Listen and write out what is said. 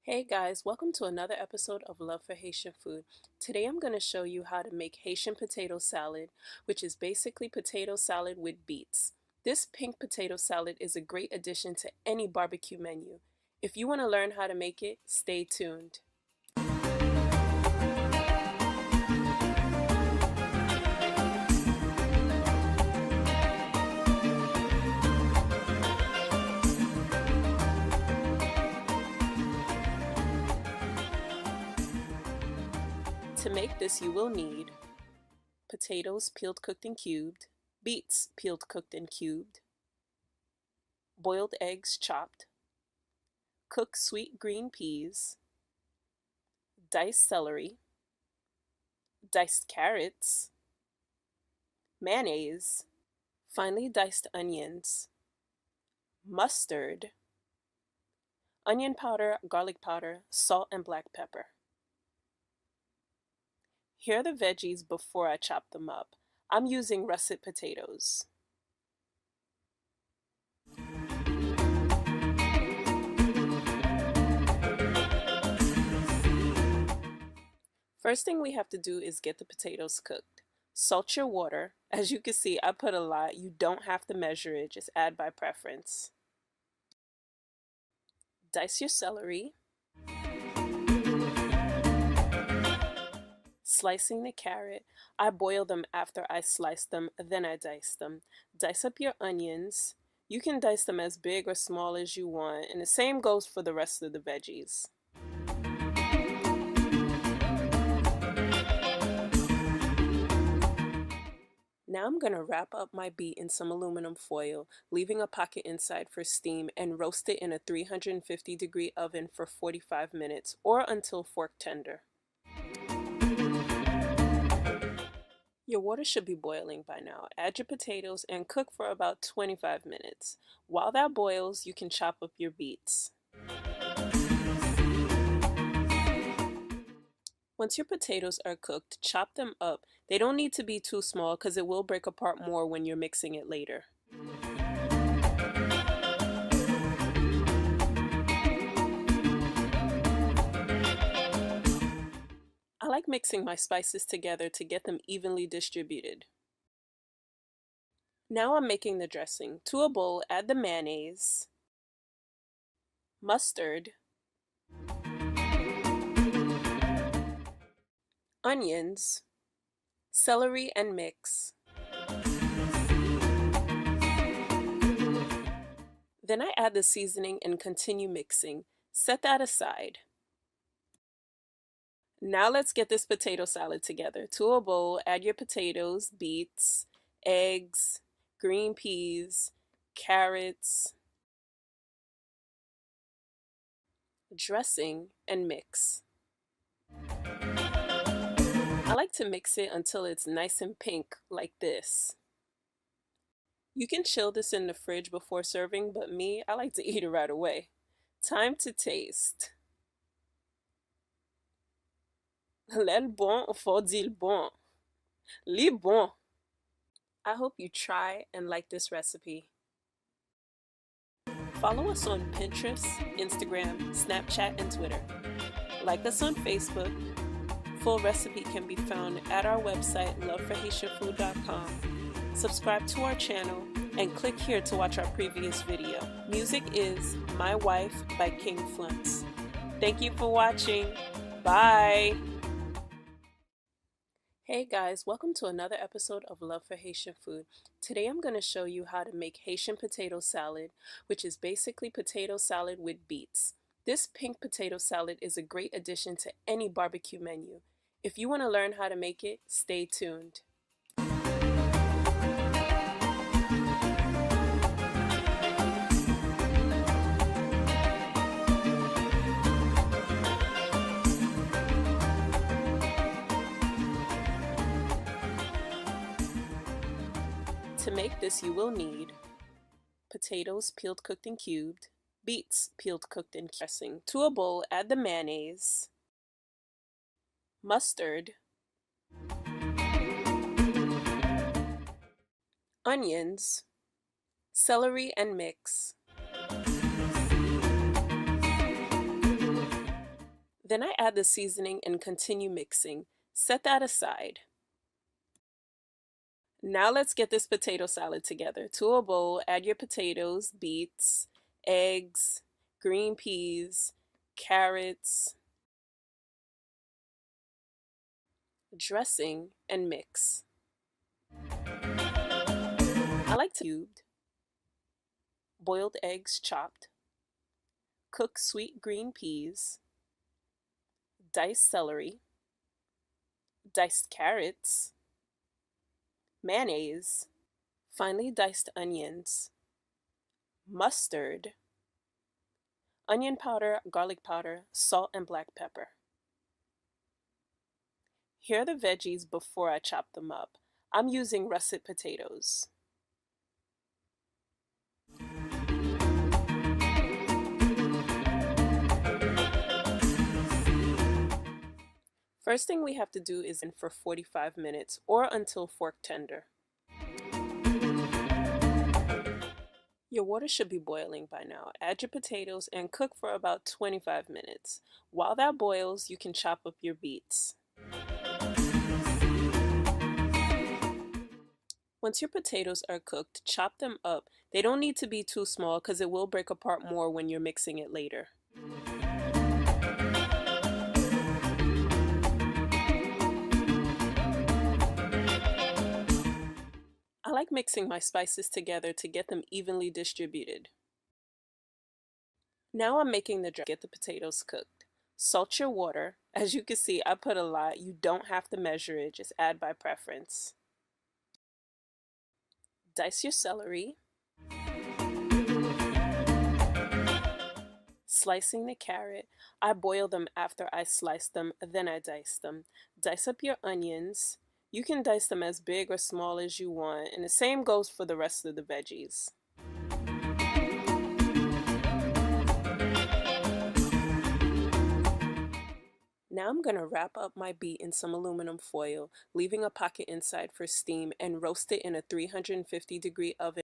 Hey guys, welcome to another episode of Love for Haitian Food. Today I'm going to show you how to make Haitian potato salad, which is basically potato salad with beets. This pink potato salad is a great addition to any barbecue menu. If you want to learn how to make it, stay tuned. To make this, you will need potatoes peeled, cooked, and cubed, beets peeled, cooked, and cubed, boiled eggs chopped, cooked sweet green peas, diced celery, diced carrots, mayonnaise, finely diced onions, mustard, onion powder, garlic powder, salt, and black pepper. Here are the veggies before I chop them up. I'm using russet potatoes. First thing we have to do is get the potatoes cooked. Salt your water. As you can see, I put a lot. You don't have to measure it, just add by preference. Dice your celery. Slicing the carrot. I boil them after I slice them, then I dice them. Dice up your onions. You can dice them as big or small as you want, and the same goes for the rest of the veggies. Now I'm going to wrap up my beet in some aluminum foil, leaving a pocket inside for steam, and roast it in a 350-degree oven for 45 minutes or until fork tender. Your water should be boiling by now. Add your potatoes and cook for about 25 minutes. While that boils, you can chop up your beets. Once your potatoes are cooked, chop them up. They don't need to be too small because it will break apart more when you're mixing it later. I like mixing my spices together to get them evenly distributed. Now I'm making the dressing. To a bowl, add the mayonnaise, mustard, onions, celery, and mix. Then I add the seasoning and continue mixing. Set that aside. Now let's get this potato salad together. To a bowl, add your potatoes, beets, eggs, green peas, carrots, dressing, and mix. I like to mix it until it's nice and pink like this. You can chill this in the fridge before serving, but me, I like to eat it right away. Time to taste. L'aile bon, faut dire bon. Li bon. I hope you try and like this recipe. Follow us on Pinterest, Instagram, Snapchat, and Twitter. Like us on Facebook. Full recipe can be found at our website, loveforhaitianfood.com. Subscribe to our channel and click here to watch our previous video. Music is My Wife by King Flunts. Thank you for watching. Bye! Hey guys, welcome to another episode of Love for Haitian Food. Today I'm going to show you how to make Haitian potato salad, which is basically potato salad with beets. This pink potato salad is a great addition to any barbecue menu. If you want to learn how to make it, stay tuned. To make this, you will need potatoes peeled, cooked, and cubed, beets peeled, cooked, and dressing. To a bowl, add the mayonnaise, mustard, onions, celery, and mix. Then I add the seasoning and continue mixing. Set that aside. Now let's get this potato salad together. To a bowl, add your potatoes, beets, eggs, green peas, carrots, dressing, and mix. I like to cubed, boiled eggs chopped, cook sweet green peas, diced celery, diced carrots, mayonnaise, finely diced onions, mustard, onion powder, garlic powder, salt, and black pepper. Here are the veggies before I chop them up. I'm using russet potatoes. First thing we have to do is in for 45 minutes or until fork tender. Your water should be boiling by now. Add your potatoes and cook for about 25 minutes. While that boils, you can chop up your beets. Once your potatoes are cooked, chop them up. They don't need to be too small because it will break apart more when you're mixing it later. I like mixing my spices together to get them evenly distributed. Now I'm making the dressing to get the potatoes cooked. Salt your water. As you can see, I put a lot. You don't have to measure it, just add by preference. Dice your celery. Slicing the carrot. I boil them after I slice them, then I dice them. Dice up your onions. You can dice them as big or small as you want, and the same goes for the rest of the veggies. Now I'm going to wrap up my beet in some aluminum foil, leaving a pocket inside for steam, and roast it in a 350-degree oven